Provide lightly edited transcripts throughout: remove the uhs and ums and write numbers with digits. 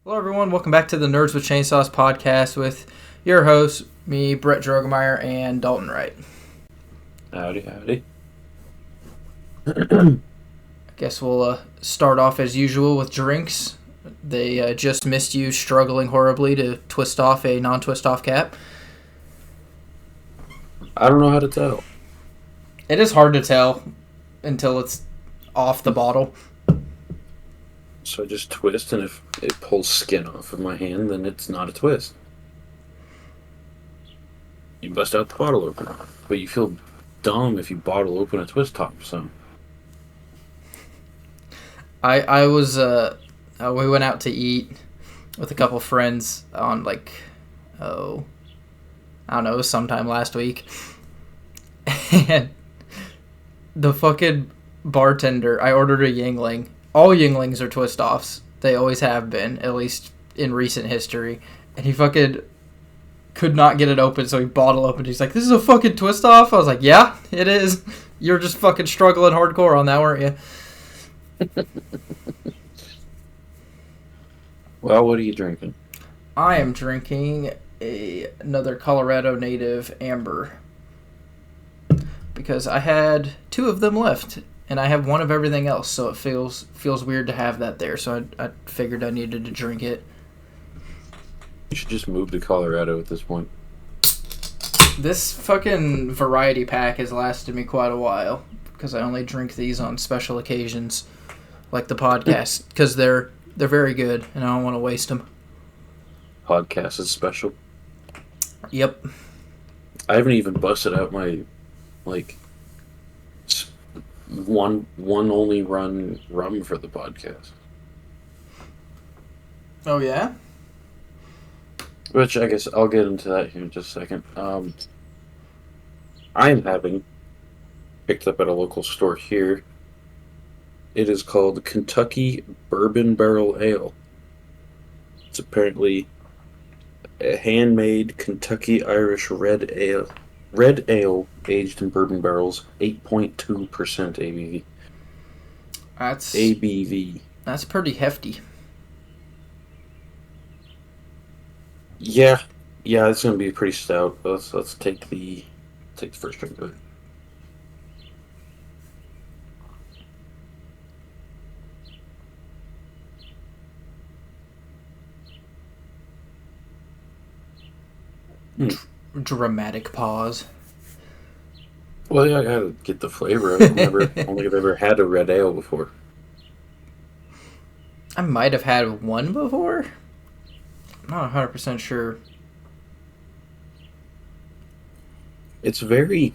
Hello, everyone. Welcome back to the Nerds with Chainsaws podcast with your hosts, me, Brett Drogemeyer, and Dalton Wright. Howdy, howdy. I guess we'll start off as usual with drinks. They just missed you struggling horribly to twist off a non-twist off cap. I don't know how to tell. It is hard to tell until it's off the bottle. So I just twist, and if it pulls skin off of my hand, then it's not a twist. You bust out the bottle opener. But you feel dumb if you bottle open a twist top, so. I was, we went out to eat with a couple friends on I don't know, sometime last week. And the fucking bartender, I ordered a Yingling. All Yinglings are twist-offs. They always have been, at least in recent history. And he fucking could not get it open, so he bottle opened. He's like, "This is a fucking twist-off?" I was like, "Yeah, it is. You're just fucking struggling hardcore on that, weren't you?" Well, what are you drinking? I am drinking another Colorado Native Amber. Because I had two of them left. And I have one of everything else, so it feels weird to have that there. So I figured I needed to drink it. You should just move to Colorado at this point. This fucking variety pack has lasted me quite a while because I only drink these on special occasions, like the podcast, because they're very good, and I don't want to waste them. Podcast is special. Yep. I haven't even busted out my, one only run rum for the podcast. Oh, yeah? Which I guess I'll get into that here in just a second. I am having, picked up at a local store here, it is called Kentucky Bourbon Barrel Ale. It's apparently a handmade Kentucky Irish red ale. Red ale aged in bourbon barrels, 8.2% ABV. That's ABV. That's pretty hefty. Yeah, it's gonna be pretty stout. Let's take the first drink of it. Dramatic pause. Well, yeah, I gotta get the flavor of it. I don't think I've ever had a red ale before. I might have had one before. I'm not 100% sure. It's very.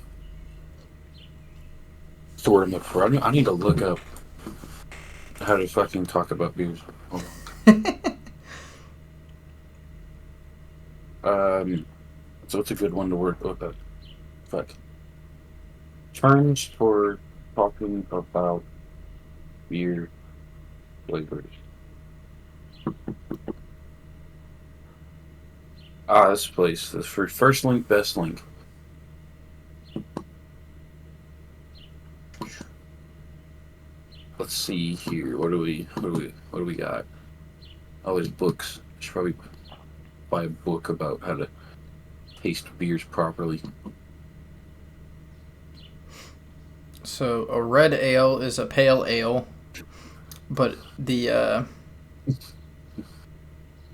What's the word I'm looking for? I need to look up how to fucking talk about beers. Hold on. So it's a good one to work. Fuck. Terms for talking about beer flavors. This place. This for first link, best link. Let's see here. What do we got? Oh, there's books. I should probably buy a book about how to taste beers properly. So a red ale is a pale ale, but it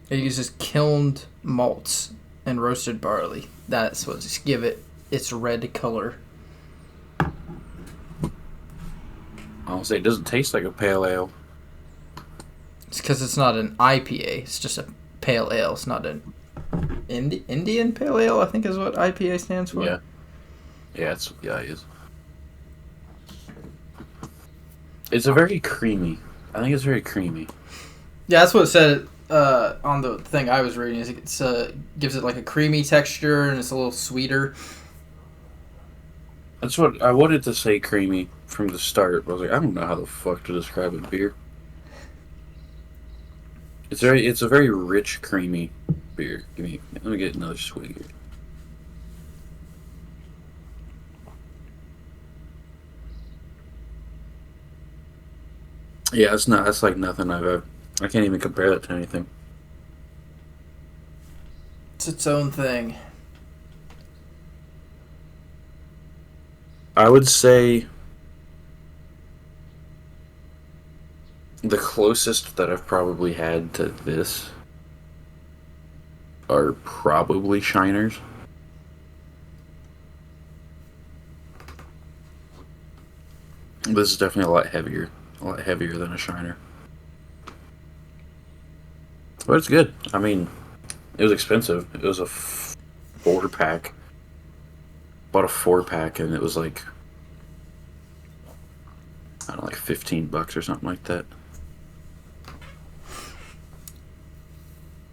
uses kilned malts and roasted barley. That's what's give it its red color. I'll say it doesn't taste like a pale ale. It's because it's not an IPA. It's just a pale ale. It's not an Indian pale ale, I think is what IPA stands for. Yeah. It is. It's a very creamy. I think it's very creamy. Yeah, that's what it said on the thing I was reading. Is it's gives it like a creamy texture and it's a little sweeter. That's what I wanted to say, creamy from the start. But I was like, I don't know how the fuck to describe a beer. It's a very rich, creamy beer. Let me get another swig here. Yeah, that's like nothing I've ever. I can't even compare that to anything. It's its own thing. I would say the closest that I've probably had to this are probably Shiners. This is definitely a lot heavier than a Shiner. But it's good. I mean, it was expensive. It was a 4-pack. Bought a 4-pack and it was like, I don't know, like $15 or something like that.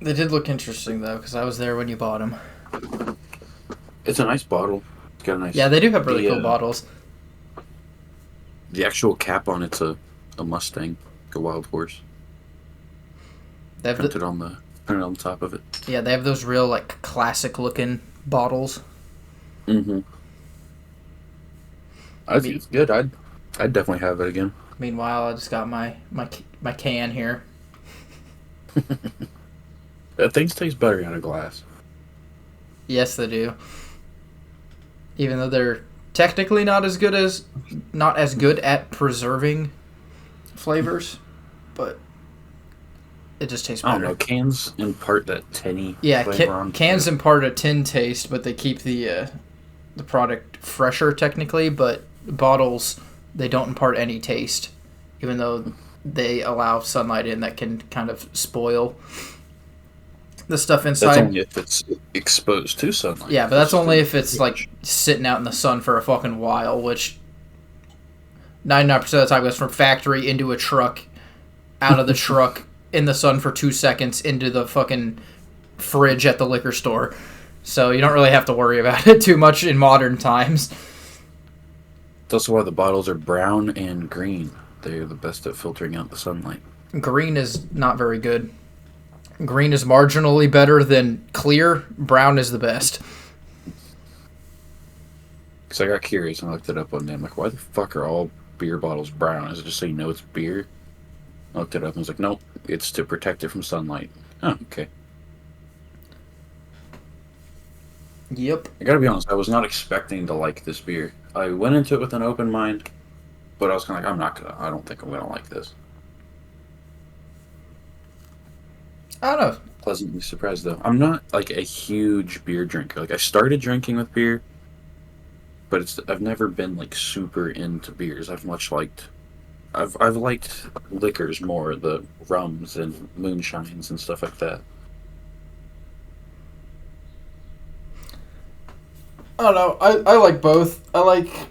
They did look interesting though, because I was there when you bought them. It's a nice bottle. It's got a nice. Yeah, they do have really cool bottles. The actual cap on it's a Mustang, like a wild horse. They have printed on the top of it. Yeah, they have those real like classic looking bottles. Mm-hmm. I think it's good. I'd definitely have it again. Meanwhile, I just got my can here. Things taste better out of glass. Yes, they do. Even though they're technically not as good at preserving flavors, but it just tastes better. I don't know. Cans impart that tinny flavor cans impart a tin taste, but they keep the product fresher technically. But bottles, they don't impart any taste, even though they allow sunlight in that can kind of spoil the stuff inside. That's only if it's exposed to sunlight. Yeah, but that's only if it's like sitting out in the sun for a fucking while, which 99% of the time goes from factory into a truck, out of the truck, in the sun for 2 seconds, into the fucking fridge at the liquor store. So you don't really have to worry about it too much in modern times. That's why the bottles are brown and green. They're the best at filtering out the sunlight. Green is not very good. Green is marginally better than clear. Brown is the best. Because I got curious and I looked it up one day. I'm like, why the fuck are all beer bottles brown? Is it just so you know it's beer? I looked it up and was like, nope, it's to protect it from sunlight. Oh, okay. Yep. I gotta be honest, I was not expecting to like this beer. I went into it with an open mind, but I was kind of like, I don't think I'm gonna like this. I don't know. Pleasantly surprised though. I'm not like a huge beer drinker. Like I started drinking with beer, but I've never been like super into beers. I've liked liquors more, the rums and moonshines and stuff like that. I don't know. I like both. I like,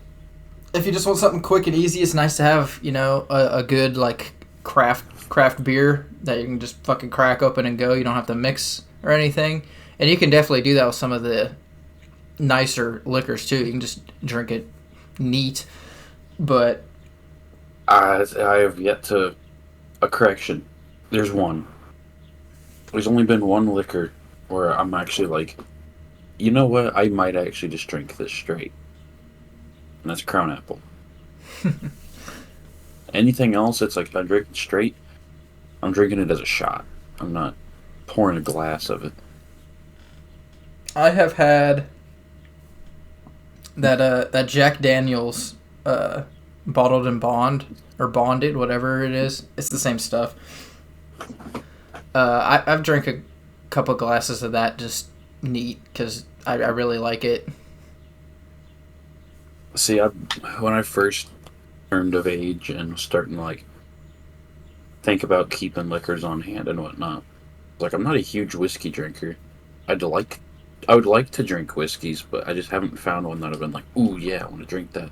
if you just want something quick and easy, it's nice to have, a good like craft beer that you can just fucking crack open and go. You don't have to mix or anything. And you can definitely do that with some of the nicer liquors too. You can just drink it neat. But I have yet to... A correction. There's one. There's only been one liquor where I'm actually like, you know what? I might actually just drink this straight. And that's Crown Apple. Anything else, it's like I'm drinking straight. I'm drinking it as a shot. I'm not pouring a glass of it. I have had that Jack Daniel's bottled and bonded, whatever it is. It's the same stuff. I've drank a couple glasses of that just neat because I really like it. See, when I first turned of age and was starting to like think about keeping liquors on hand and whatnot, like I'm not a huge whiskey drinker. I would like to drink whiskeys, but I just haven't found one that I've been like, ooh yeah, I want to drink that.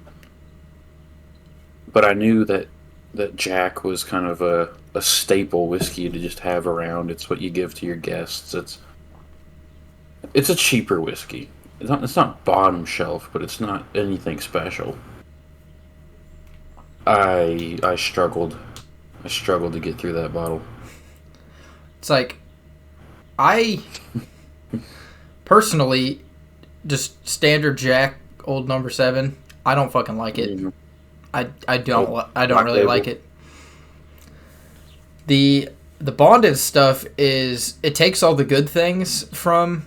But I knew that Jack was kind of a staple whiskey to just have around. It's what you give to your guests. It's a cheaper whiskey. It's not bottom shelf, but it's not anything special. I struggled. I struggled to get through that bottle. It's like, I personally, just standard Jack, old number 7, I don't fucking like it. Mm-hmm. I don't really like it. The bonded stuff it takes all the good things from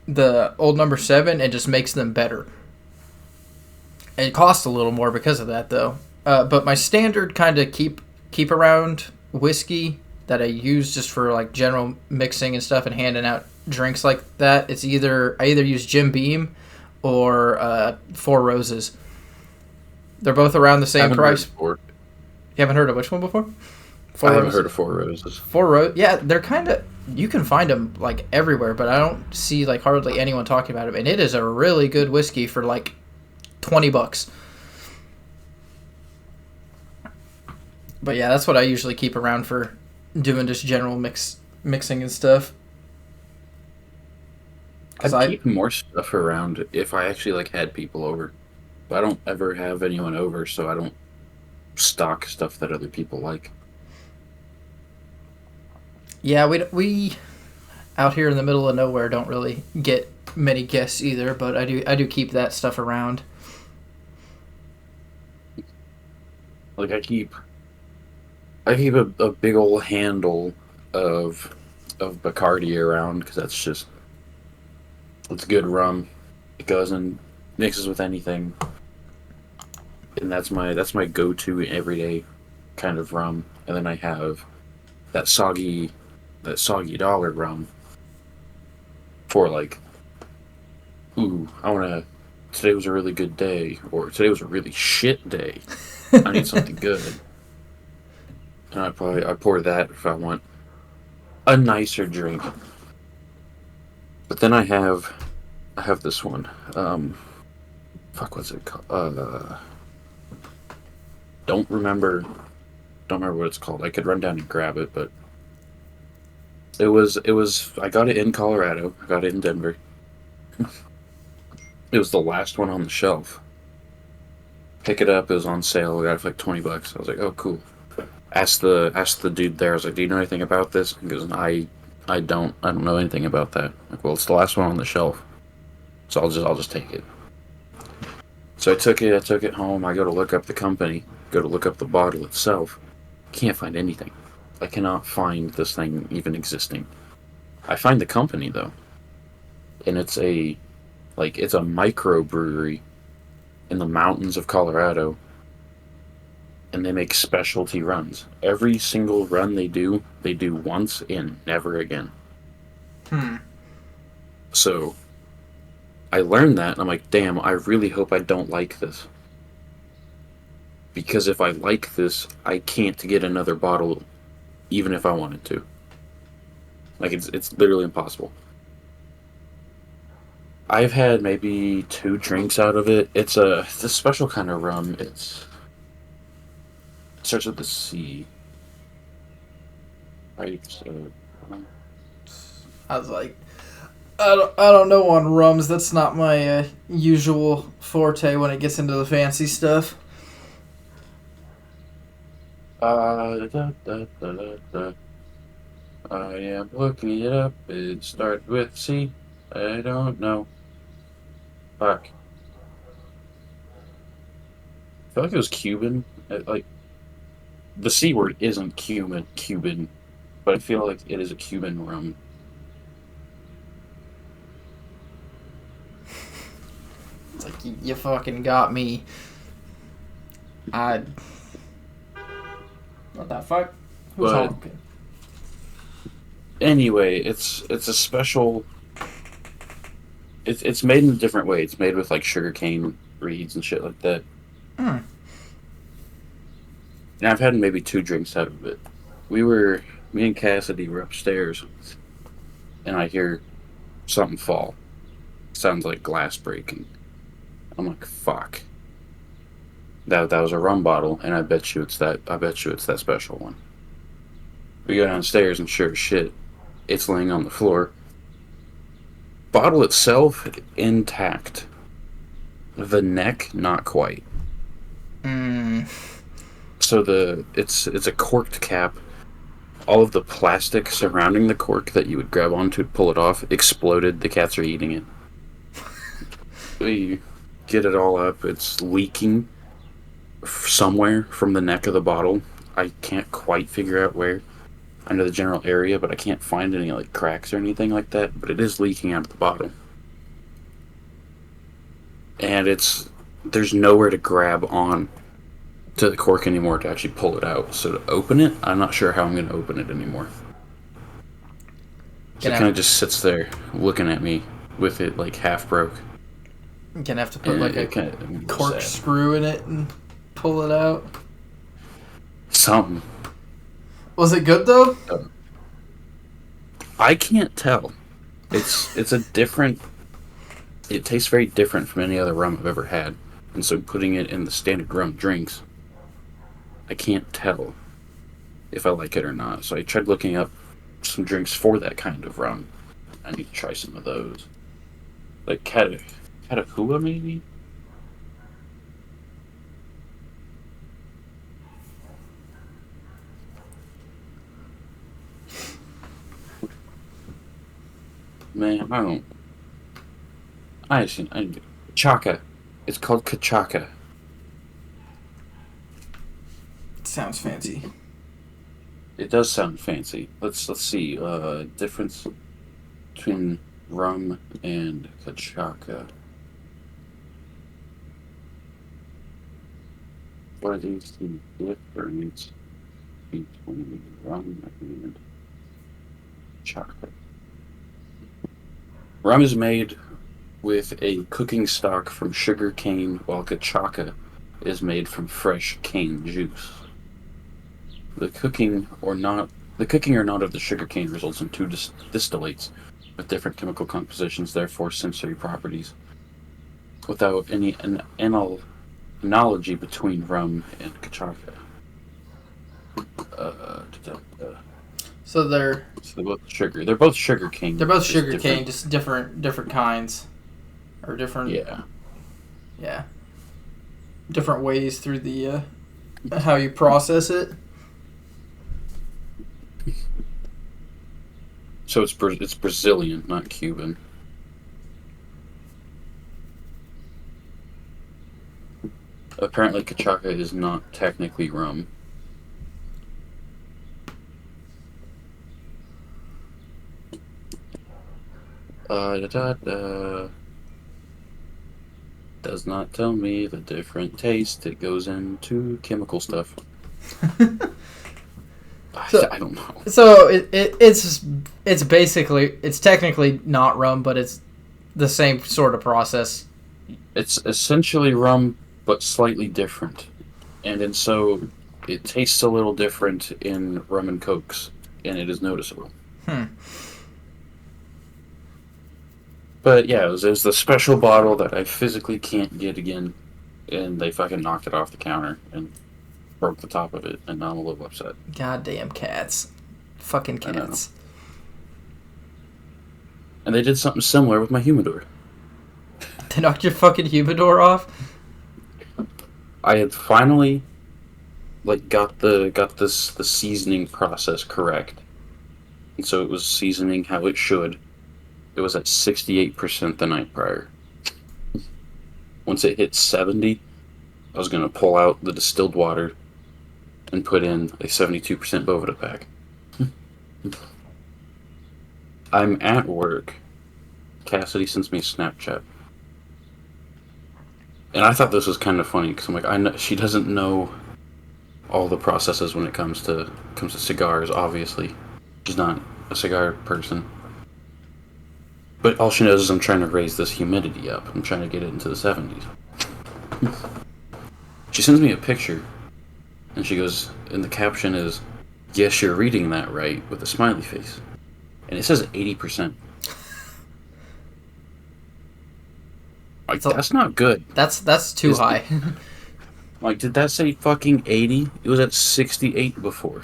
the old number 7 and just makes them better. It costs a little more because of that, though. But my standard kind of keep around whiskey that I use just for like general mixing and stuff and handing out drinks like that. I either use Jim Beam or Four Roses. They're both around the same price. You haven't heard of which one before? I haven't heard of Four Roses. Yeah, they're kind of, you can find them like everywhere, but I don't see like hardly anyone talking about them. And it is a really good whiskey for like $20. But yeah, that's what I usually keep around for doing just general mixing and stuff. I'd keep more stuff around if I actually like had people over. But I don't ever have anyone over, so I don't stock stuff that other people like. Yeah, we out here in the middle of nowhere don't really get many guests either, but I do keep that stuff around. Like I keep a big old handle of Bacardi around because it's good rum. It goes and mixes with anything, and that's my go-to everyday kind of rum. And then I have that soggy dollar rum for like, ooh, today was a really good day, or today was a really shit day. I need something good. And I pour that if I want a nicer drink. But then I have this one. What's it called? Don't remember what it's called. I could run down and grab it, but it was I got it in Colorado. I got it in Denver. It was the last one on the shelf. Pick it up, it was on sale. I got it for like $20. I was like, oh cool. Asked the dude there, I was like, do you know anything about this? He goes, I don't know anything about that. I'm like, well, it's the last one on the shelf. So I'll just take it. So I took it home, I go to look up the company, go to look up the bottle itself. Can't find anything. I cannot find this thing even existing. I find the company though. And it's a microbrewery in the mountains of Colorado. And they make specialty runs. Every single run they do once and never again. So I learned that and I'm like, damn, I really hope I don't like this. Because if I like this, I can't get another bottle even if I wanted to. Like it's literally impossible. I've had maybe 2 drinks out of it. It's a special kind of rum. It starts with the C. Right. So, I was like, I don't know on rums. That's not my usual forte when it gets into the fancy stuff. I am looking it up. It starts with C. I don't know. Fuck. I feel like it was Cuban. Like the C word isn't Cuban, but I feel like it is a Cuban rum. It's like you fucking got me. What the fuck? Who's honking? Anyway, it's a special. It's made in a different way. It's made with like sugarcane reeds and shit like that. And I've had maybe 2 drinks out of it. Me and Cassidy were upstairs, and I hear something fall. Sounds like glass breaking. I'm like, fuck. That was a rum bottle, and I bet you it's that special one. We go downstairs, and sure as shit, it's laying on the floor. Bottle itself intact. The neck not quite. So it's a corked cap. All of the plastic surrounding the cork that you would grab onto to pull it off exploded. The cats are eating it. We get it all up. It's leaking somewhere from the neck of the bottle. I can't quite figure out where. I know the general area, but I can't find any like cracks or anything like that. But it is leaking out of the bottle. and there's nowhere to grab on to the cork anymore to actually pull it out. So to open it, I'm not sure how I'm going to open it anymore. So it kind of just sits there looking at me with it like half broke. You're gonna have to put like a corkscrew in it and pull it out. Something. Was it good though? I can't tell. It's a different. It tastes very different from any other rum I've ever had, and so putting it in the standard rum drinks, I can't tell if I like it or not. So I tried looking up some drinks for that kind of rum. I need to try some of those, like Catahoula maybe. Man, I Kachaka. It's called Kachaka. Sounds fancy. It does sound fancy. Let's see. Difference between rum and Kachaka. What is the difference between rum and Kachaka? Rum is made with a cooking stock from sugar cane, while Kachaka is made from fresh cane juice. The cooking or not of the sugar cane results in two distillates with different chemical compositions, therefore sensory properties, without any analogy between rum and Kachaka. So they're both sugar. They're both sugar cane. They're both sugar cane, just different kinds, or different. Yeah. Different ways through the how you process it. So it's Brazilian, not Cuban. Apparently, Kachaka is not technically rum. Does not tell me the different taste. It goes into chemical stuff. I don't know. So it's basically, it's technically not rum, but it's the same sort of process. It's essentially rum, but slightly different, and so it tastes a little different in rum and cokes, and it is noticeable. But yeah, it was the special bottle that I physically can't get again, and they fucking knocked it off the counter and broke the top of it, and now I'm a little upset. Goddamn cats. Fucking cats. And they did something similar with my humidor. They knocked your fucking humidor off? I had finally got the seasoning process correct. And so it was seasoning how it should. It was at 68% the night prior. Once it hit 70, I was going to pull out the distilled water and put in a 72% Boveda pack. I'm at work. Cassidy sends me a Snapchat. And I thought this was kind of funny because I'm like, I know she doesn't know all the processes when it comes to cigars. Obviously, she's not a cigar person. But all she knows is I'm trying to raise this humidity up. I'm trying to get it into the 70s. She sends me a picture, and she goes, and the caption is, "Yes, you're reading that right," with a smiley face. And it says 80%. Like, that's not good. That's too high. Like, did that say fucking 80? It was at 68 before.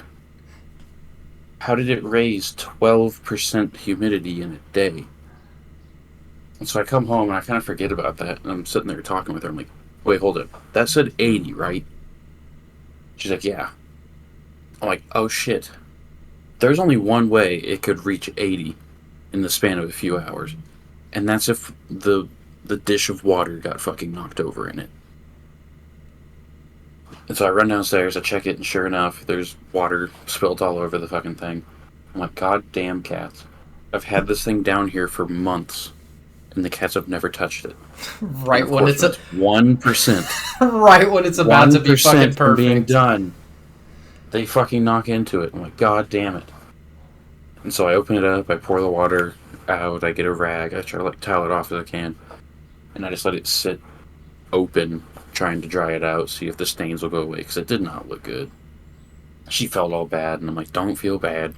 How did it raise 12% humidity in a day? And so I come home and I kind of forget about that. And I'm sitting there talking with her. I'm like, wait, hold up. That said 80, right? She's like, yeah. I'm like, oh shit. There's only one way it could reach 80 in the span of a few hours. And that's if the dish of water got fucking knocked over in it. And so I run downstairs, I check it, and sure enough, there's water spilled all over the fucking thing. I'm like, god damn cats. I've had this thing down here for months, and the cats have never touched it. Right when it's 1%. right when it's about to be fucking 1% from being perfect. done, they fucking knock into it. I'm like, God damn it. And so I open it up, I pour the water out, I get a rag, I try to like towel it off as I can, and I just let it sit open, trying to dry it out, see if the stains will go away, because it did not look good. She felt all bad, and I'm like, don't feel bad.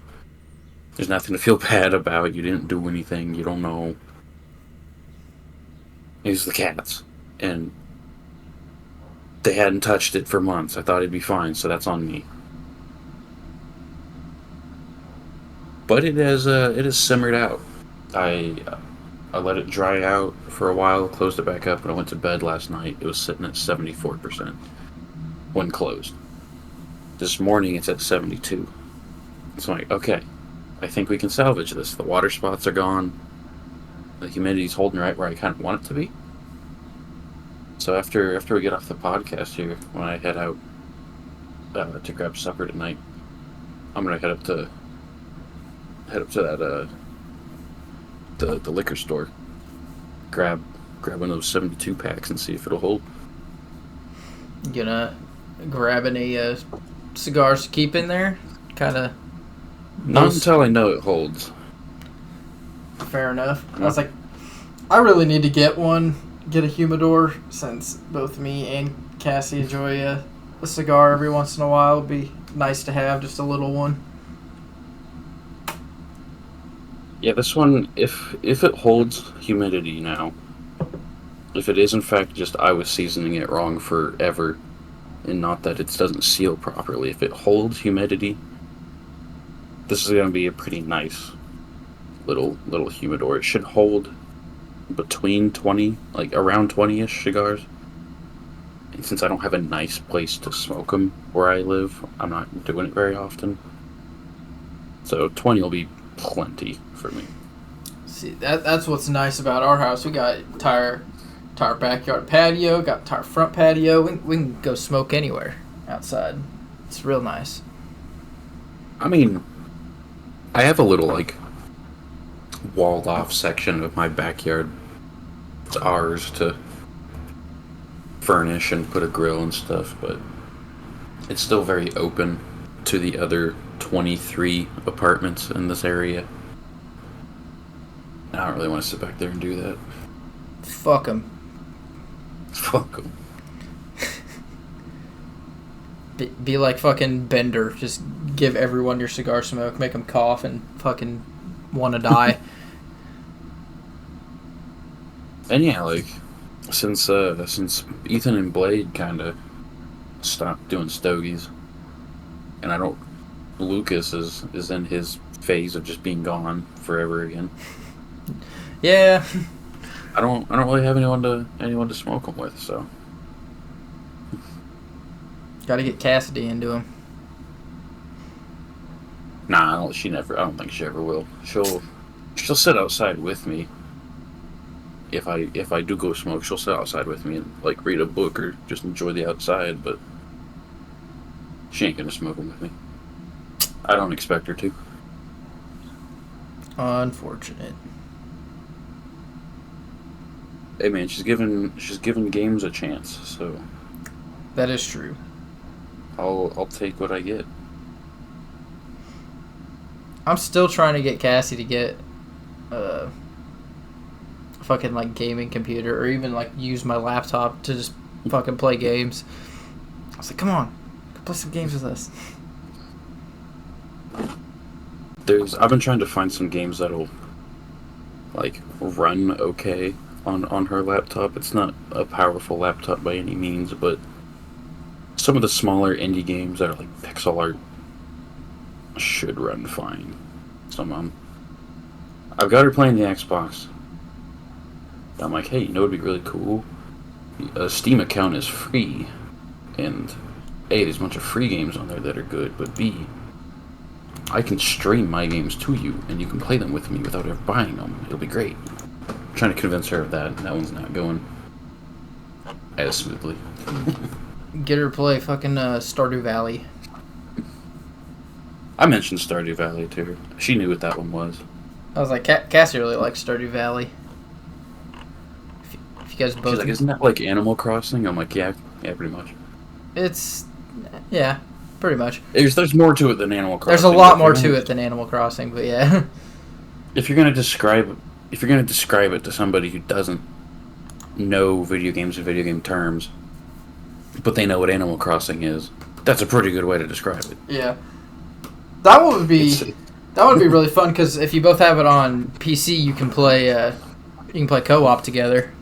There's nothing to feel bad about. You didn't do anything. You don't know. It was the cats. And they hadn't touched it for months. I thought it'd be fine, so that's on me. But it has simmered out. I let it dry out for a while, closed it back up, and I went to bed last night. It was sitting at 74% when closed. This morning it's at 72. So I'm like, okay, I think we can salvage this. The water spots are gone. The humidity's holding right where I kind of want it to be. So after we get off the podcast here, when I head out to grab supper tonight, I'm gonna head up to that the liquor store, grab one of those 72 packs and see if it'll hold. You gonna grab any cigars to keep in there? Kind of. Not until I know it holds. Fair enough. I was like, I really need to get a humidor, since both me and Cassie enjoy a cigar every once in a while. It'd be nice to have just a little one. Yeah, this one, if it holds humidity now, if it is in fact just I was seasoning it wrong forever, and not that it doesn't seal properly, if it holds humidity, this is going to be a pretty nice little humidor. It should hold between 20, like around 20-ish cigars. And since I don't have a nice place to smoke them where I live, I'm not doing it very often. So 20 will be plenty for me. See, that's what's nice about our house. We got entire backyard patio, got entire front patio. We can go smoke anywhere outside. It's real nice. I mean, I have a little, like, walled off section of my backyard. It's ours to furnish and put a grill and stuff, but it's still very open to the other 23 apartments in this area. I don't really want to sit back there and do that. Fuck them. Fuck them. Be like fucking Bender. Just give everyone your cigar smoke, make them cough and fucking want to die. And yeah, like, since Ethan and Blade kind of stopped doing stogies, and Lucas is in his phase of just being gone forever again. Yeah. I don't really have anyone to smoke them with, so. Got to get Cassidy into him. Nah, I don't think she ever will. She'll sit outside with me. If I do go smoke, she'll sit outside with me and like read a book or just enjoy the outside, but she ain't gonna smoke them with me. I don't expect her to. Unfortunate. Hey man, she's given games a chance, so That is true. I'll take what I get. I'm still trying to get Cassie to get a fucking like gaming computer, or even like use my laptop to just fucking play games. I was like, come on, go play some games with us. I've been trying to find some games that'll like run okay on her laptop. It's not a powerful laptop by any means, but some of the smaller indie games that are like pixel art should run fine. So I've got her playing the Xbox. I'm like, hey, you know what'd be really cool? A Steam account is free, and A, there's a bunch of free games on there that are good, but B, I can stream my games to you, and you can play them with me without ever buying them. It'll be great. I'm trying to convince her of that, and that one's not going as smoothly. Get her to play fucking Stardew Valley. I mentioned Stardew Valley to her. She knew what that one was. I was like, Cassie really likes Stardew Valley. If you guys She's both, like, isn't that like Animal Crossing? I'm like, yeah, pretty much. it's yeah, pretty much. There's more to it than Animal Crossing. There's a lot more to it than Animal Crossing, but yeah. If you're gonna describe it to somebody who doesn't know video games and video game terms, but they know what Animal Crossing is, that's a pretty good way to describe it. Yeah, that would be really fun because if you both have it on PC, you can play co-op together.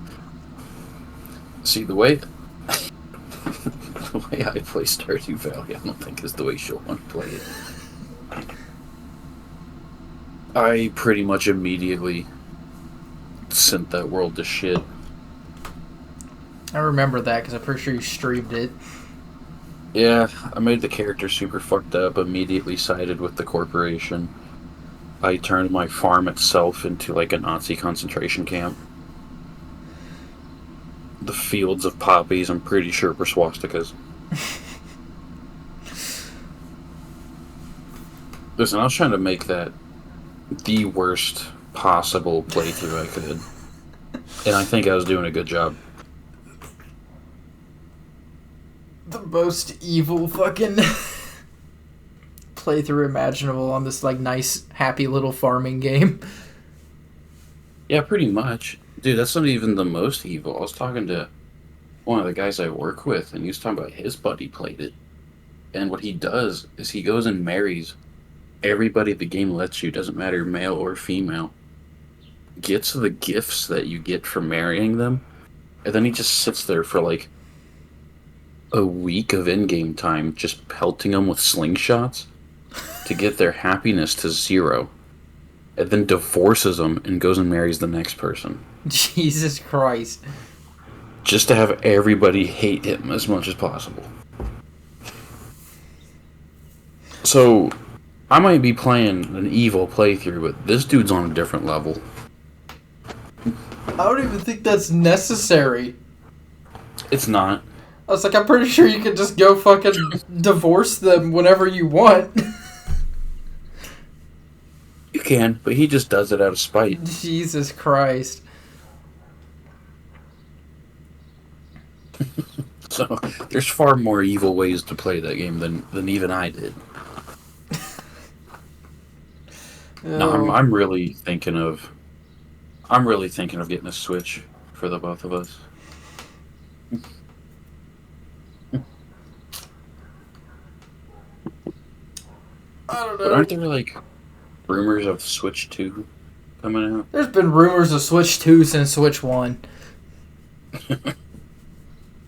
See, the way I play Stardew Valley, I don't think is the way she'll want to play it. I pretty much immediately sent that world to shit. I remember that because I'm pretty sure you streamed it. Yeah, I made the character super fucked up, immediately sided with the corporation. I turned my farm itself into like a Nazi concentration camp. The fields of poppies, I'm pretty sure, were swastikas. Listen, I was trying to make that the worst possible playthrough I could. And I think I was doing a good job. The most evil fucking playthrough imaginable on this like nice, happy little farming game. Yeah, pretty much. Dude, that's not even the most evil. I was talking to one of the guys I work with, and he was talking about his buddy played it. And what he does is he goes and marries everybody the game lets you, doesn't matter male or female, gets the gifts that you get for marrying them, and then he just sits there for like a week of in-game time just pelting them with slingshots to get their happiness to 0, and then divorces them and goes and marries the next person. Jesus Christ. Just to have everybody hate him as much as possible. So, I might be playing an evil playthrough, but this dude's on a different level. I don't even think that's necessary. It's not. I was like, I'm pretty sure you could just go fucking divorce them whenever you want. You can, but he just does it out of spite. Jesus Christ. So, there's far more evil ways to play that game than even I did. No, I'm really thinking of getting a Switch for the both of us. I don't know. But aren't there like rumors of Switch 2 coming out? There's been rumors of Switch 2 since Switch 1.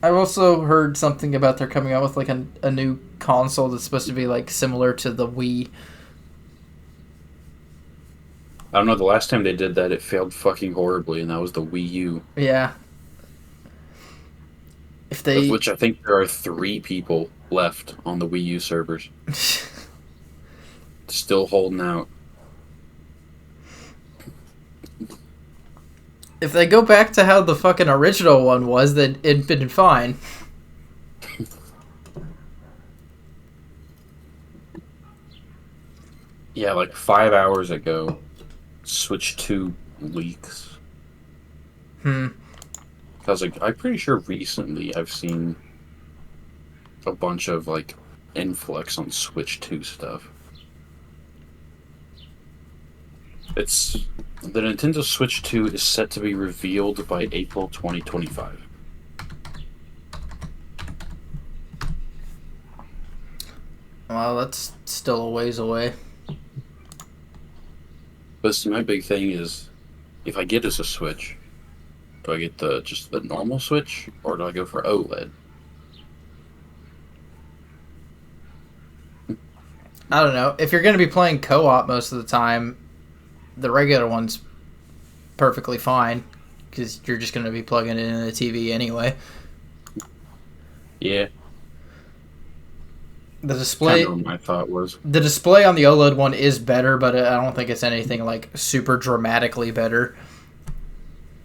I've also heard something about they're coming out with like a new console that's supposed to be like similar to the Wii. I don't know, the last time they did that, it failed fucking horribly, and that was the Wii U. Yeah. Of which I think there are 3 people left on the Wii U servers. Still holding out. If they go back to how the fucking original one was, then it'd been fine. Yeah, like 5 hours ago, Switch 2 leaks. I was like, I'm pretty sure recently I've seen a bunch of like influx on Switch 2 stuff. The Nintendo Switch 2 is set to be revealed by April 2025. Well, that's still a ways away. But see, my big thing is, if I get us a Switch, do I get just the normal Switch, or do I go for OLED? I don't know. If you're going to be playing co-op most of the time, the regular one's perfectly fine, because you're just going to be plugging it into the TV anyway. Yeah. The display. Kind of what my thought was. The display on the OLED one is better, but I don't think it's anything like super dramatically better.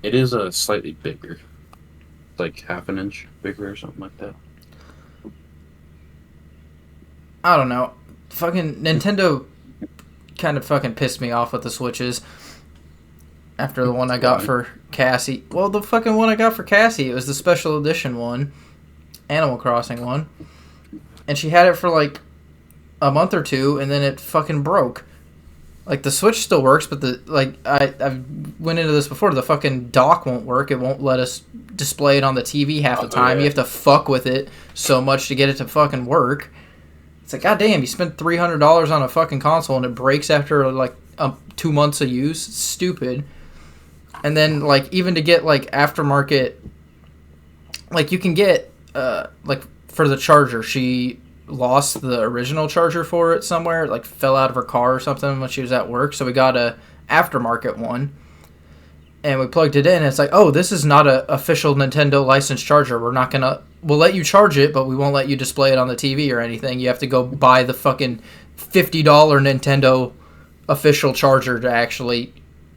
It is a slightly bigger, like half an inch bigger or something like that. I don't know. Fucking Nintendo kind of fucking pissed me off with the Switches. after the one I got Why? for Cassie. Well, the fucking one I got for Cassie, it was the special edition one, Animal Crossing one, and she had it for like a month or two, and then it fucking broke. Like the Switch still works, but I went into this before. The fucking dock won't work. It won't let us display it on the TV half the time. Yeah. You have to fuck with it so much to get it to fucking work. It's like, goddamn, you spent $300 on a fucking console and it breaks after like 2 months of use. It's stupid. And then like even to get like aftermarket, like you can get like for the charger, she lost the original charger for it somewhere, like fell out of her car or something when she was at work, so we got a aftermarket one and we plugged it in and it's like, oh, this is not a official Nintendo licensed charger. We'll let you charge it, but we won't let you display it on the TV or anything. You have to go buy the fucking $50 Nintendo official charger to actually,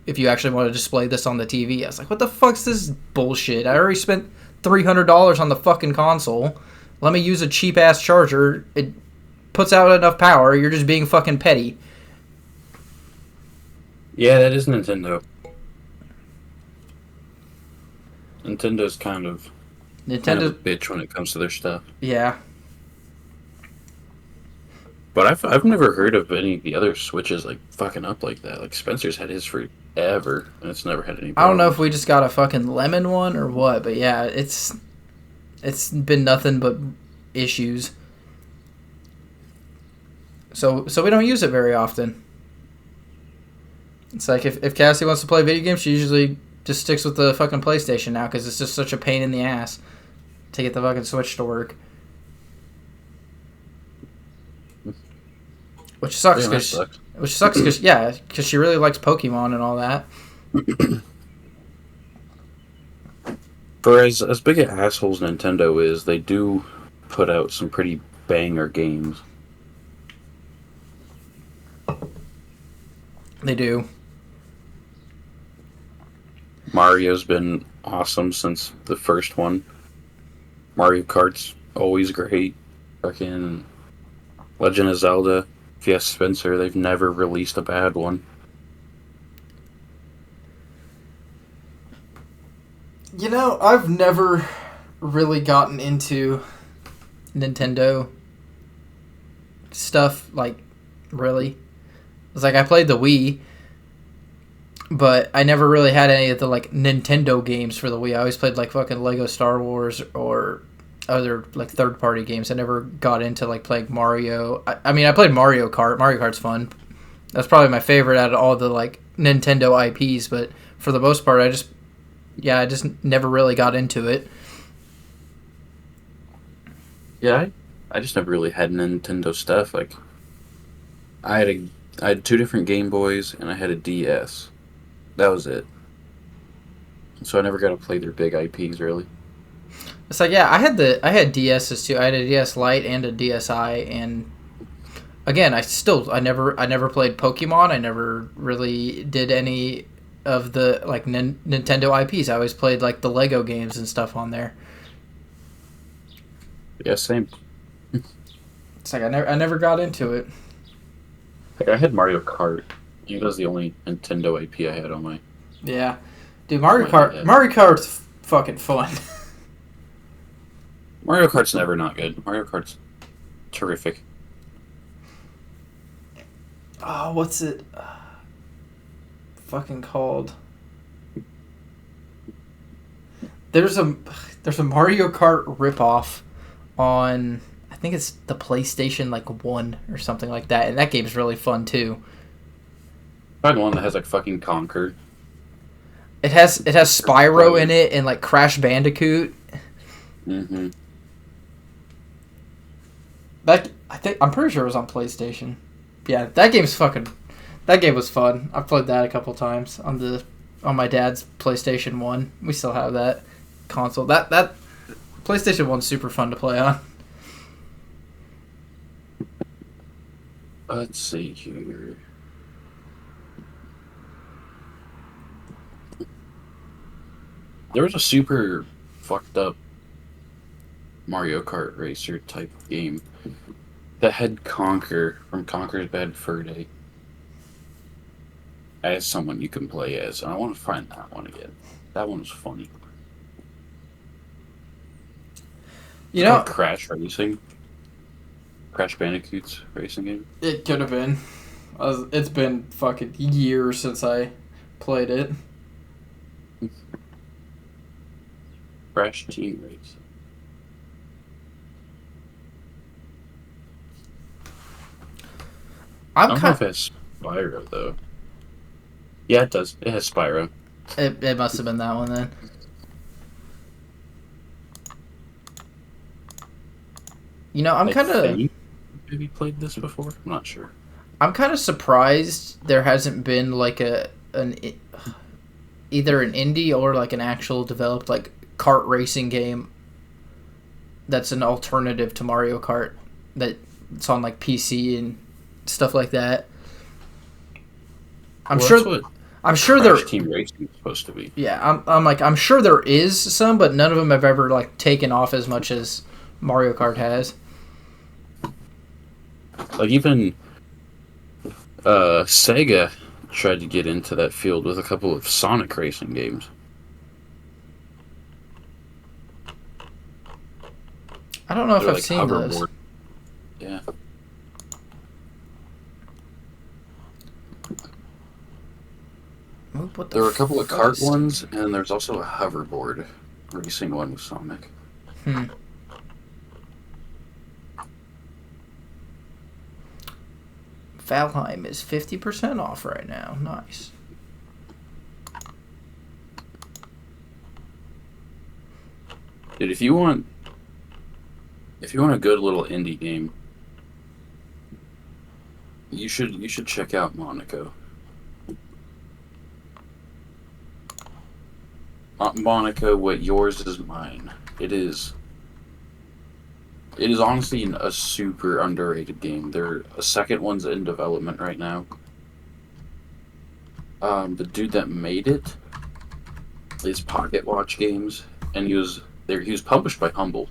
if you actually want to display this on the TV. I was like, what the fuck's this bullshit? I already spent $300 on the fucking console. Let me use a cheap ass charger. It puts out enough power. You're just being fucking petty. Yeah, that is Nintendo. Nintendo's kind of a bitch when it comes to their stuff. Yeah. But I've never heard of any of the other Switches like fucking up like that. Like Spencer's had his forever, and it's never had any problems. I don't know if we just got a fucking lemon one or what, but yeah, it's been nothing but issues. So we don't use it very often. It's like if Cassie wants to play video games, she usually just sticks with the fucking PlayStation now because it's just such a pain in the ass to get the fucking Switch to work. Which sucks because she really likes Pokemon and all that. For as big an assholes Nintendo is, they do put out some pretty banger games. They do. Mario's been awesome since the first one. Mario Kart's always great. Fucking Legend of Zelda. Yes, Spencer, they've never released a bad one. You know, I've never really gotten into Nintendo stuff, like, really. It's like, I played the Wii, but I never really had any of the, like, Nintendo games for the Wii. I always played, like, fucking Lego Star Wars or other, like, third-party games. I never got into, like, playing Mario. I mean, I played Mario Kart. Mario Kart's fun. That's probably my favorite out of all the, like, Nintendo IPs, but for the most part, I just never really got into it. Yeah, I just never really had Nintendo stuff. Like, I had 2 different Game Boys and I had a DS. That was it. So I never got to play their big IPs really. It's like, yeah, I had DSs too. I had a DS Lite and a DSi, and again, I never played Pokemon. I never really did any of the like Nintendo IPs. I always played like the Lego games and stuff on there. Yeah, same. It's like I never got into it. Like I had Mario Kart. That was the only Nintendo IP I had on my. Yeah, dude, Mario Kart's fucking fun. Mario Kart's never not good. Mario Kart's terrific. Oh, what's it fucking called? There's a Mario Kart ripoff on, I think it's the PlayStation like 1 or something like that, and that game's really fun too. Find one that has like fucking Conker. It has Spyro in it and like Crash Bandicoot. Mm-hmm. I'm pretty sure it was on PlayStation. Yeah, that game was fun. I played that a couple times on my dad's PlayStation 1. We still have that console. That PlayStation 1's super fun to play on. Let's see here. There was a super fucked up Mario Kart racer type game that had Conker from Conker's Bad Fur Day. as someone you can play as. And I want to find that one again. That one was funny. You It's called know, Crash Racing. Crash Bandicoot's racing game. it could have been. It's been fucking years since I played it. Crash Team Race. I don't know if it has Spyro, though. Yeah, it does. It has Spyro. It must have been that one then. You know, I'm kind of. Have you played this before? I'm not sure. I'm kind of surprised there hasn't been like either an indie or like an actual developed like kart racing game that's an alternative to Mario Kart that's on like PC and stuff like that. I'm sure there. Crash Team Racing is supposed to be. Yeah, I'm sure there is some, but none of them have ever like taken off as much as Mario Kart has. Like even Sega tried to get into that field with a couple of Sonic racing games. I don't know if I've seen those. Yeah. There were a couple of kart ones, and there's also a hoverboard racing one with Sonic. Valheim is 50% off right now. Nice. Dude, if you want a good little indie game, you should check out Monaco. Monaco, what yours is mine. It is honestly a super underrated game. A second one's in development right now. The dude that made it is Pocket Watch Games, and he was published by Humble.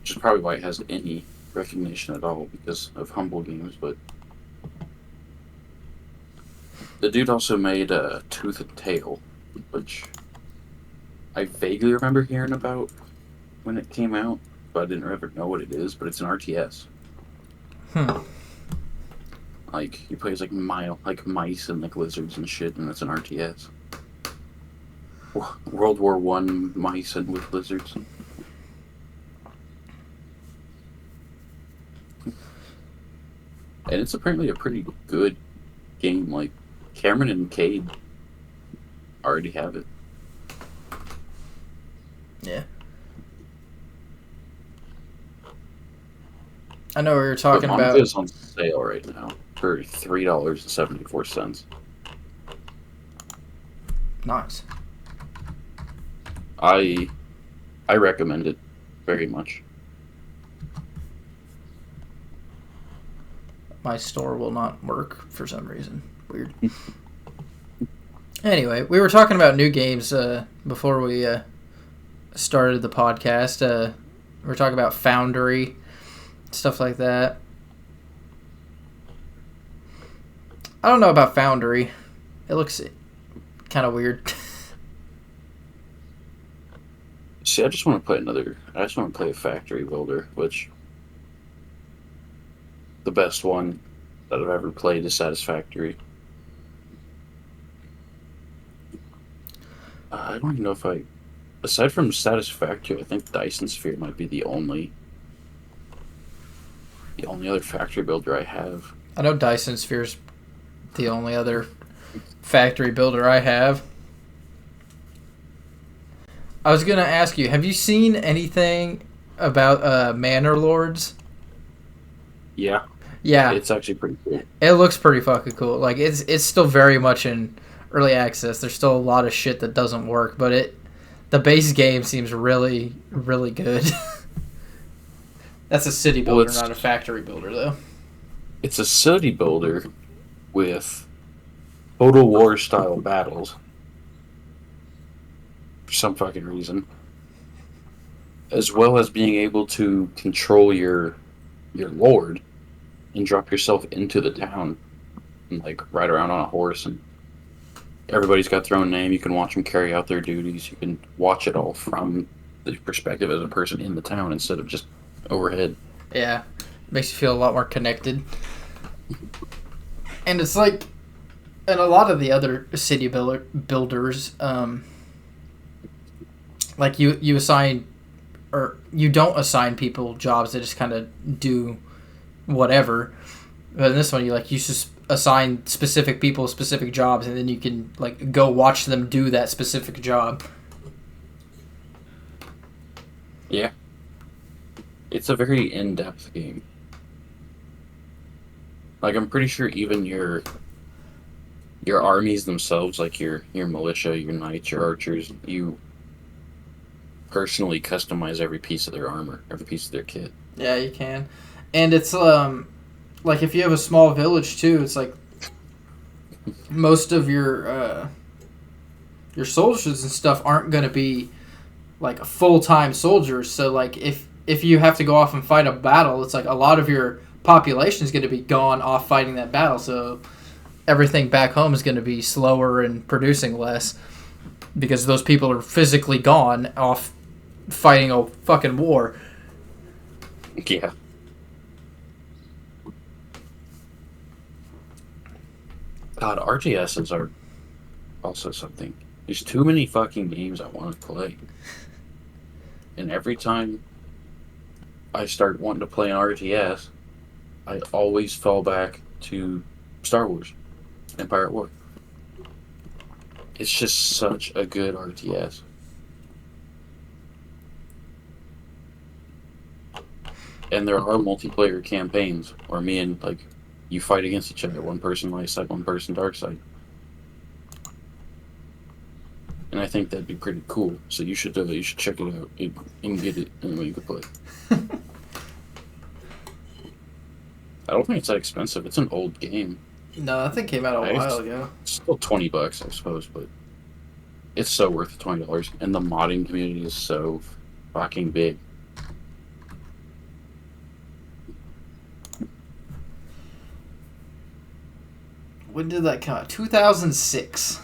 Which is probably why it has any recognition at all, because of Humble Games, but the dude also made Tooth and Tail, which I vaguely remember hearing about when it came out, but I didn't ever know what it is, but it's an RTS. Like, you play as like mice and like lizards and shit, and it's an RTS. World War I mice and with lizards. And it's apparently a pretty good game. Like, Cameron and Cade already have it. Yeah. I know we were talking about. Monaco is on sale right now for $3.74. Nice. I recommend it very much. My store will not work for some reason. Weird. Anyway, we were talking about new games before we started the podcast. We were talking about Foundry, stuff like that. I don't know about Foundry. It looks kind of weird. See, I just want to play a factory builder, which the best one that I've ever played is Satisfactory. I don't even know if aside from Satisfactory, I think Dyson Sphere might be the only other factory builder I have. I know Dyson Sphere's the only other factory builder I have. I was going to ask you, have you seen anything about Manor Lords? Yeah. Yeah. It's actually pretty cool. It looks pretty fucking cool. Like, it's still very much in early access. There's still a lot of shit that doesn't work, but the base game seems really, really good. That's a city builder, not a factory builder, though. It's a city builder with Total War style battles. For some fucking reason. As well as being able to control your your lord and drop yourself into the town and like ride around on a horse, and everybody's got their own name. You can watch them carry out their duties. You can watch it all from the perspective as a person in the town instead of just overhead. Yeah, makes you feel a lot more connected. And it's like, and a lot of the other city builders, like you assign, or you don't assign people jobs. They just kind of do whatever. But in this one, you just assign specific people specific jobs, and then you can like go watch them do that specific job. Yeah. It's a very in-depth game. Like, I'm pretty sure even your armies themselves, like your militia, your knights, your archers, you personally customize every piece of their armor, every piece of their kit. Yeah, you can. And it's like if you have a small village too, it's like most of your soldiers and stuff aren't going to be like full-time soldiers. So like if you have to go off and fight a battle, it's like a lot of your population is going to be gone off fighting that battle. So everything back home is going to be slower and producing less because those people are physically gone off fighting a fucking war. Yeah. God, RTSs are also something. There's too many fucking games I want to play. And every time I start wanting to play an RTS, I always fall back to Star Wars, Empire at War. It's just such a good RTS. And there are multiplayer campaigns where me and, like, you fight against each other. One person light side, one person dark side. And I think that'd be pretty cool. So you should check it out. You can get it and you can play. I don't think it's that expensive. It's an old game. No, I think it came out a while ago. It's still $20, I suppose, but it's so worth the $20. And the modding community is so fucking big. When did that come out? 2006.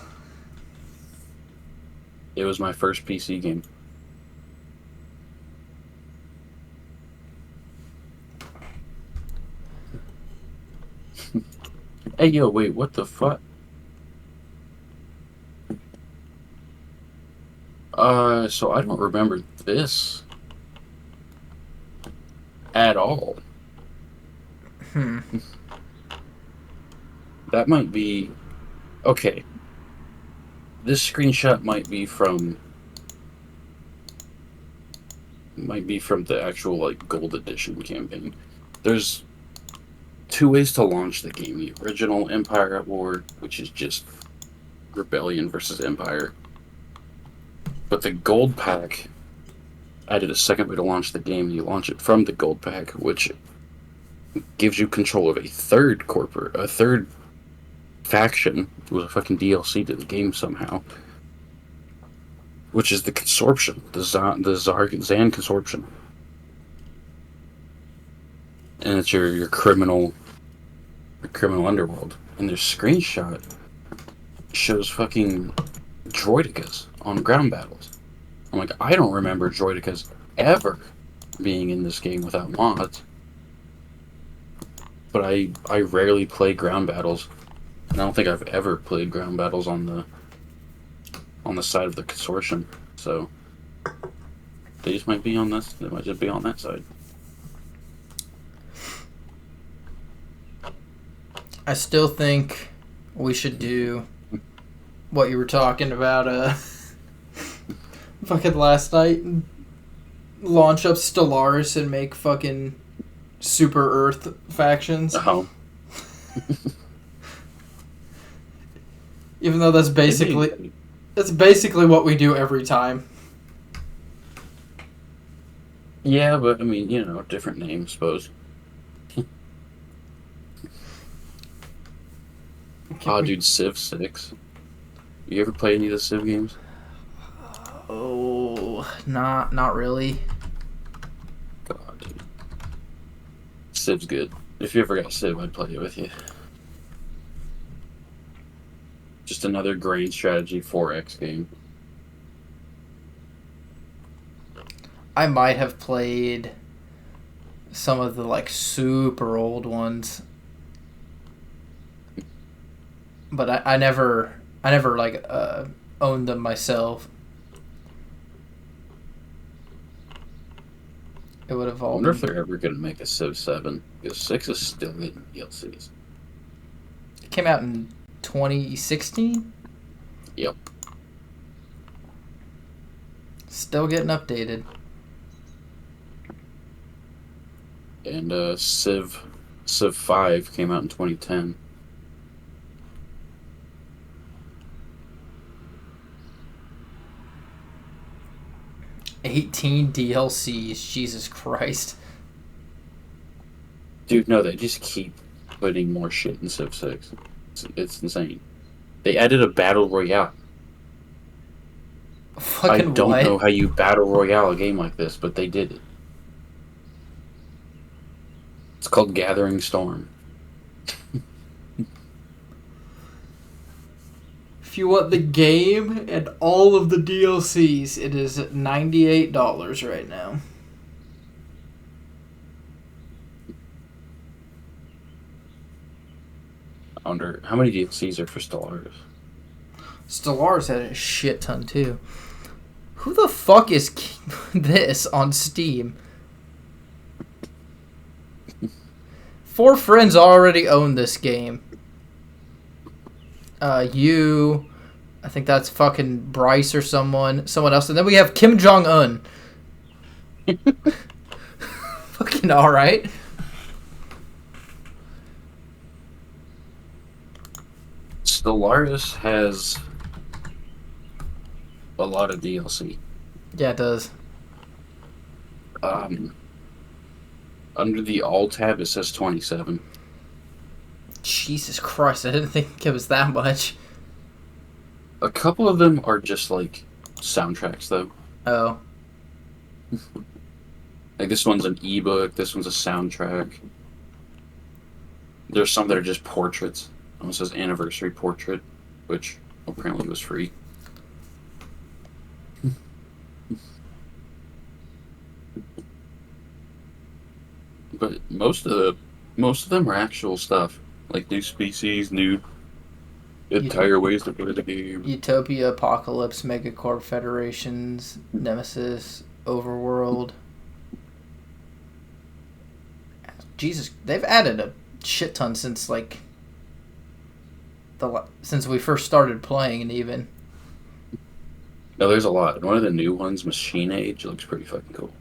It was my first PC game. Hey, yo, wait, what the fuck? So I don't remember this at all. That might be... Okay. This screenshot might be from the actual, like, Gold Edition campaign. There's two ways to launch the game. The original Empire at War, which is just Rebellion versus Empire. But the Gold Pack added a second way to launch the game. You launch it from the Gold Pack, which gives you control of a third faction. It was a fucking DLC to the game somehow, which is the Consorption, the Zan Consorption, and it's your criminal underworld. And their screenshot shows fucking droidicas on ground battles. I'm like, I don't remember droidicas ever being in this game without mods, but I rarely play ground battles. I don't think I've ever played ground battles on the side of the Consortium, so they just might be on this. They might just be on that side. I still think we should do what you were talking about, fucking last night. Launch up Stellaris and make fucking Super Earth factions. Oh. Even though that's basically what we do every time. Yeah, but I mean, different names, suppose. Dude, Civ 6. You ever play any of the Civ games? Oh, not really. God, dude. Civ's good. If you ever got Civ, I'd play it with you. Just another grand strategy 4X game. I might have played some of the like super old ones, but I never like owned them myself. It would have I all wonder if been... they're ever going to make a Civ 7. Because 6 is still getting DLCs. It came out in 2016. Yep. Still getting updated. And Civ 5 came out in 2010. $18 DLCs, Jesus Christ. Dude, no, they just keep putting more shit in Civ 6. It's insane. They added a battle royale. Fucking I don't what? know how you battle royale a game like this, but they did it. It's called Gathering Storm. If you want the game and all of the DLCs, it is $98 right now. I wonder how many DLCs are for Stellaris. Stellaris had a shit ton too. Who the fuck is this on Steam? 4 friends already own this game. I think that's fucking Bryce or someone else. And then we have Kim Jong-un. Fucking alright. Stellaris has a lot of DLC. Yeah, it does. Under the All tab, it says 27. Jesus Christ, I didn't think it was that much. A couple of them are just like soundtracks, though. Oh. Like this one's an ebook, this one's a soundtrack. There's some that are just portraits. One says anniversary portrait, which apparently was free. But most of them are actual stuff, like new species, new entire ways to play the game. Utopia, Apocalypse, Megacorp, Federations, Nemesis, Overworld. Jesus, they've added a shit ton since like since we first started playing, and even. No, there's a lot. One of the new ones, Machine Age, looks pretty fucking cool.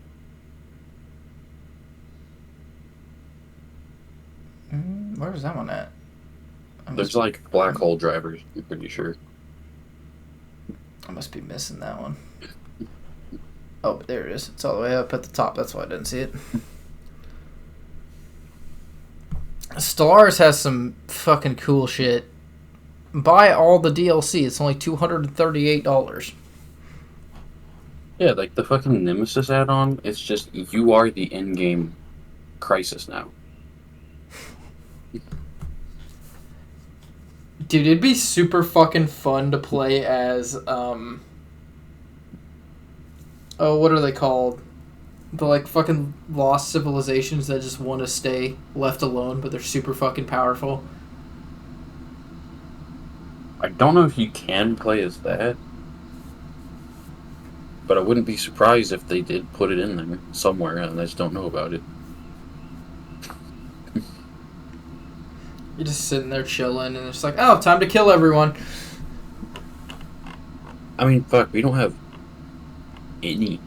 Where's that one at? There's like black hole drivers, I'm pretty sure. I must be missing that one. Oh, but there it is. It's all the way up at the top. That's why I didn't see it. Stellaris has some fucking cool shit. Buy all the DLC. It's only $238. Yeah, like the fucking Nemesis add-on, it's just you are the in-game Crisis now. Dude, it'd be super fucking fun to play as, oh, what are they called? The, like, fucking lost civilizations that just want to stay left alone, but they're super fucking powerful. I don't know if you can play as that, but I wouldn't be surprised if they did put it in there somewhere and I just don't know about it. You're just sitting there chilling, and it's like, oh, time to kill everyone. I mean, fuck, we don't have any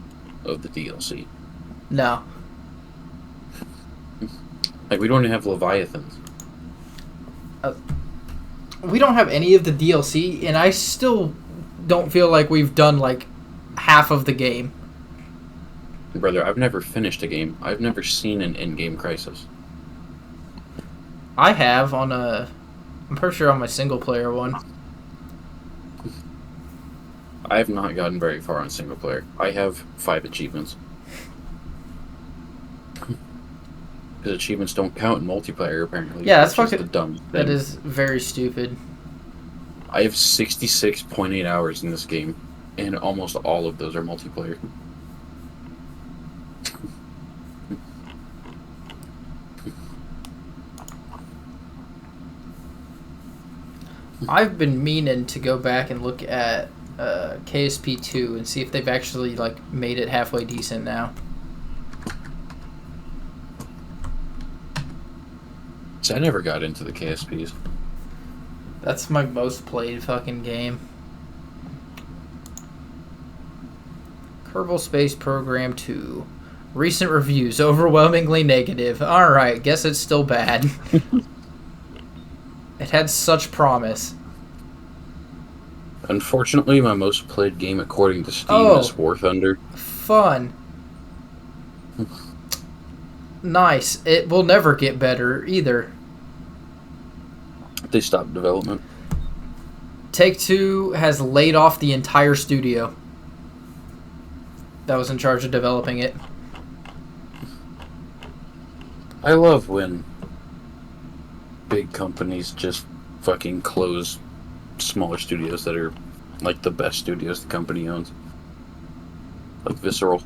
of the DLC. No. Like, we don't even have Leviathans. We don't have any of the DLC, and I still don't feel like we've done, like, half of the game. Brother, I've never finished a game. I've never seen an in-game Crisis. I have on a... I'm pretty sure on my single-player one. I have not gotten very far on single player. I have 5 achievements. Because achievements don't count in multiplayer, apparently. Yeah, that's which is fucking. the dumb thing. That is very stupid. I have 66.8 hours in this game, and almost all of those are multiplayer. I've been meaning to go back and look at KSP2 and see if they've actually like made it halfway decent now. So I never got into the KSPs. That's my most played fucking game. Kerbal Space Program 2. Recent reviews overwhelmingly negative. Alright, guess it's still bad. It had such promise. Unfortunately, my most played game according to Steam is War Thunder. Fun. Nice. It will never get better either. They stopped development. Take-Two has laid off the entire studio that was in charge of developing it. I love when big companies just fucking close smaller studios that are like the best studios the company owns. Like Visceral.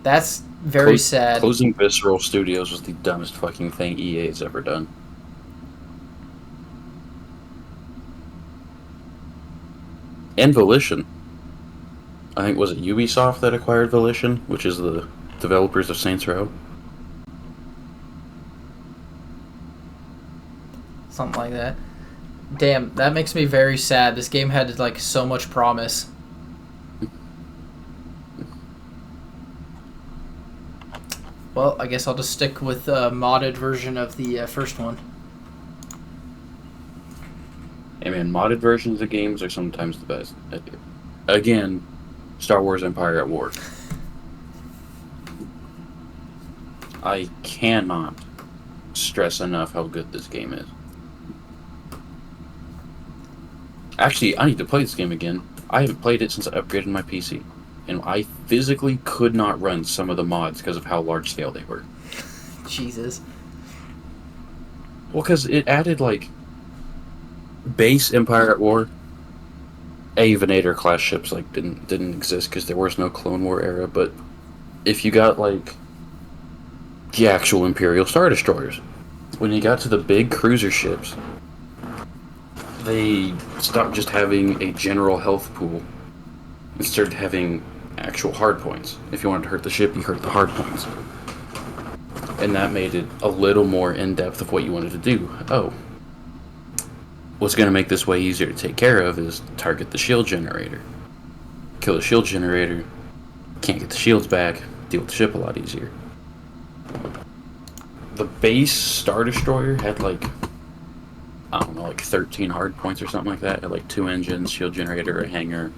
That's very sad. Closing Visceral Studios was the dumbest fucking thing EA has ever done. And Volition. I think, was it Ubisoft that acquired Volition, which is the developers of Saints Row? Something like that. Damn, that makes me very sad. This game had like so much promise. Well, I guess I'll just stick with a modded version of the first one. I mean, modded versions of games are sometimes the best. Again, Star Wars Empire at War. I cannot stress enough how good this game is. Actually, I need to play this game again. I haven't played it since I upgraded my PC. And I physically could not run some of the mods because of how large scale they were. Jesus. Well, because it added, like, base Empire at War. Venator class ships like didn't exist because there was no Clone War era. But if you got, like, the actual Imperial Star Destroyers, when you got to the big cruiser ships, they stopped just having a general health pool and started having actual hard points. If you wanted to hurt the ship, you hurt the hard points. And that made it a little more in-depth of what you wanted to do. Oh, what's going to make this way easier to take care of is target the shield generator. Kill the shield generator, can't get the shields back, deal with the ship a lot easier. The base Star Destroyer had like, I don't know, like 13 hard points or something like that. It had like 2 engines, shield generator, a hangar,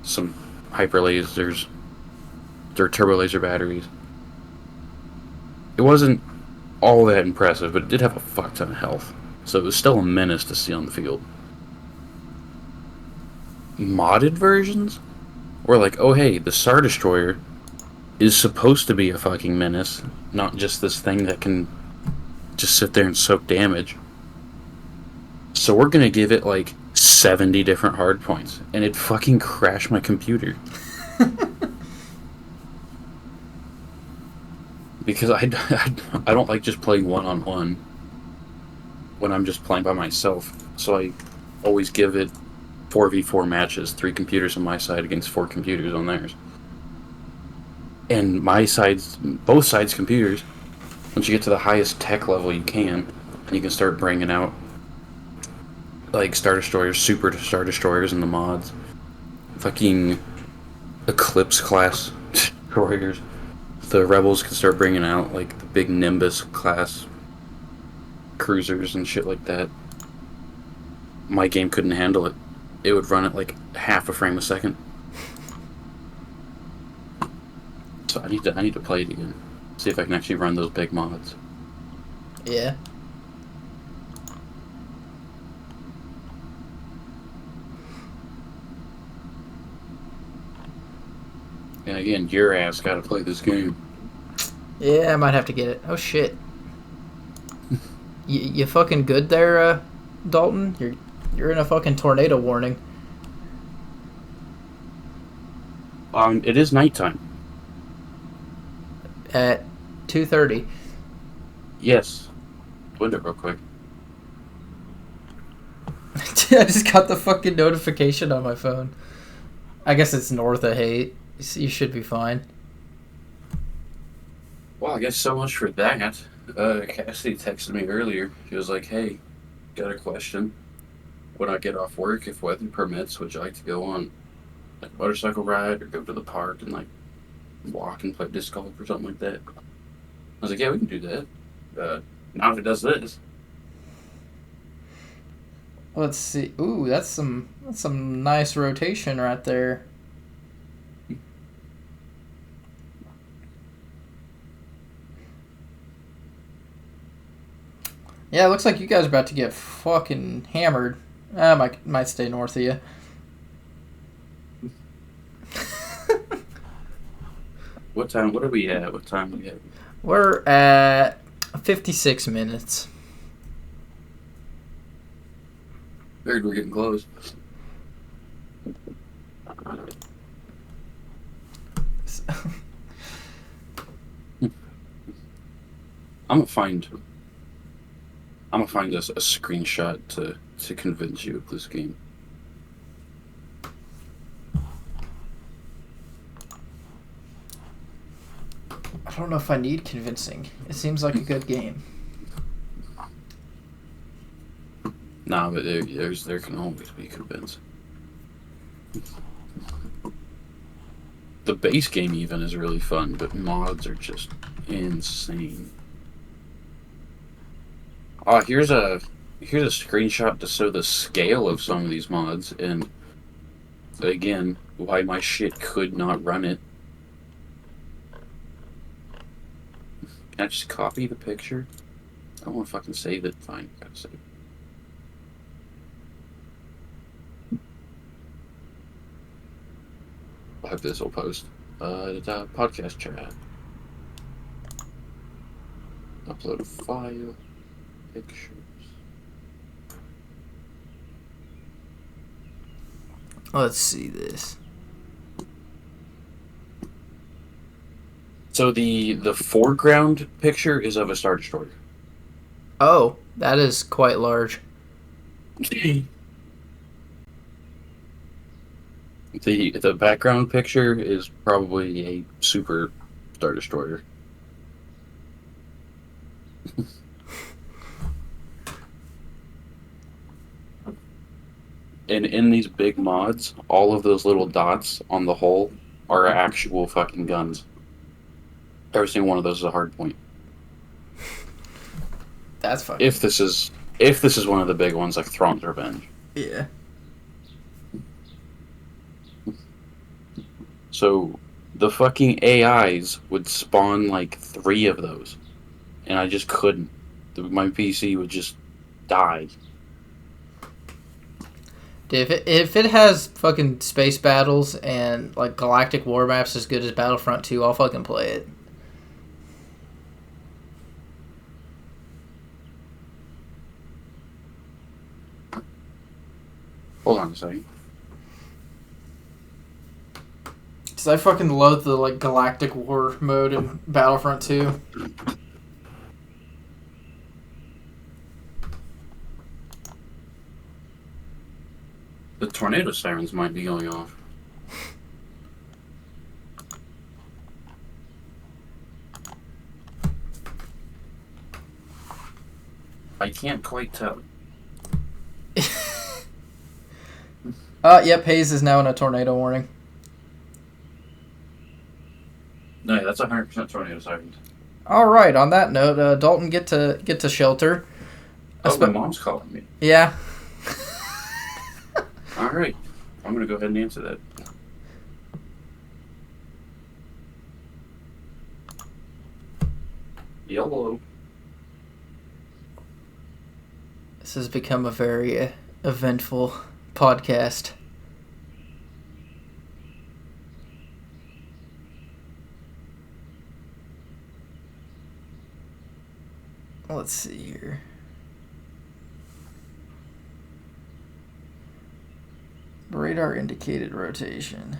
some hyper lasers, or turbo laser batteries. It wasn't all that impressive, but it did have a fuck ton of health. So it was still a menace to see on the field. Modded versions were like, oh hey, the Star Destroyer is supposed to be a fucking menace, not just this thing that can just sit there and soak damage. So we're gonna give it like 70 different hard points, and it fucking crashed my computer. Because I don't like just playing one-on-one when I'm just playing by myself. So I always give it 4v4 matches, 3 computers on my side against 4 computers on theirs. And both sides' computers, once you get to the highest tech level you can, and you can start bringing out like Star Destroyers, Super Star Destroyers in the mods, fucking Eclipse class destroyers. The Rebels can start bringing out like the big Nimbus class cruisers and shit like that. My game couldn't handle it. It would run at like half a frame a second. So I need to play it again. See if I can actually run those big mods. Yeah. And again, your ass gotta play this game. Yeah, I might have to get it. Oh shit. You fucking good there, Dalton? You're in a fucking tornado warning. It is nighttime. At 2:30. Yes. Window real quick. I just got the fucking notification on my phone. I guess it's north of hate. You should be fine. Well, I guess so much for that. Cassidy texted me earlier. She was like, "Hey, got a question. When I get off work, if weather permits, would you like to go on like a motorcycle ride or go to the park and like walk and play disc golf or something like that?" I was like, "Yeah, we can do that. Not if it does this." Let's see. Ooh, that's some nice rotation right there. Yeah, it looks like you guys are about to get fucking hammered. I might stay north of you. What time? What are we at? What time are we at? We're at 56 minutes. Figured we're getting close. I'm gonna find us a screenshot to convince you of this game. I don't know if I need convincing. It seems like a good game. Nah, but there can always be convincing. The base game even is really fun, but mods are just insane. Here's a screenshot to show the scale of some of these mods, and again, why my shit could not run it. Can I just copy the picture? I don't want to fucking save it. Fine, gotta save it. I'll have this will post. The podcast chat. Upload a file. Pictures. Let's see this. So the foreground picture is of a Star Destroyer. Oh, that is quite large. The background picture is probably a super Star Destroyer. And in these big mods, all of those little dots on the hull are actual fucking guns. Every single one of those is a hard point. That's fucking... If this is one of the big ones like Thrawn's Revenge. Yeah. So the fucking AIs would spawn like 3 of those, and I just couldn't. My PC would just die. Dude, if it has fucking space battles and like galactic war maps as good as Battlefront 2, I'll fucking play it. Hold on a second. Cause I fucking love the like galactic war mode in Battlefront 2. The tornado sirens might be going off. I can't quite tell. Yep, Hayes is now in a tornado warning. No, that's 100% tornado sirens. All right. On that note, Dalton, get to shelter. Oh, my mom's calling me. Yeah. All right, I'm gonna go ahead and answer that. Hello. This has become a very eventful podcast. Let's see here. Radar indicated rotation.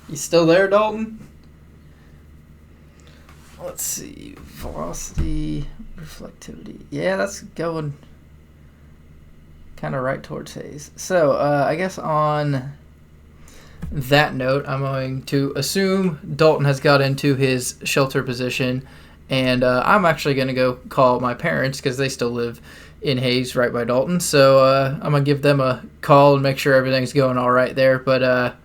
You still there, Dalton? Let's see. Velocity, reflectivity. Yeah, that's going kind of right towards haze. So, I guess on that note, I'm going to assume Dalton has got into his shelter position, and I'm actually going to go call my parents because they still live in Hayes right by Dalton. So I'm going to give them a call and make sure everything's going all right there. But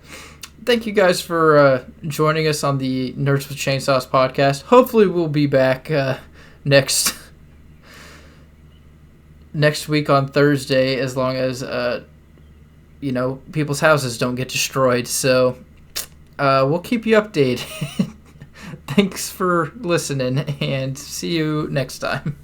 thank you guys for joining us on the Nerds with Chainsaws podcast. Hopefully we'll be back next week on Thursday, as long as people's houses don't get destroyed. So we'll keep you updated. Thanks for listening, and see you next time.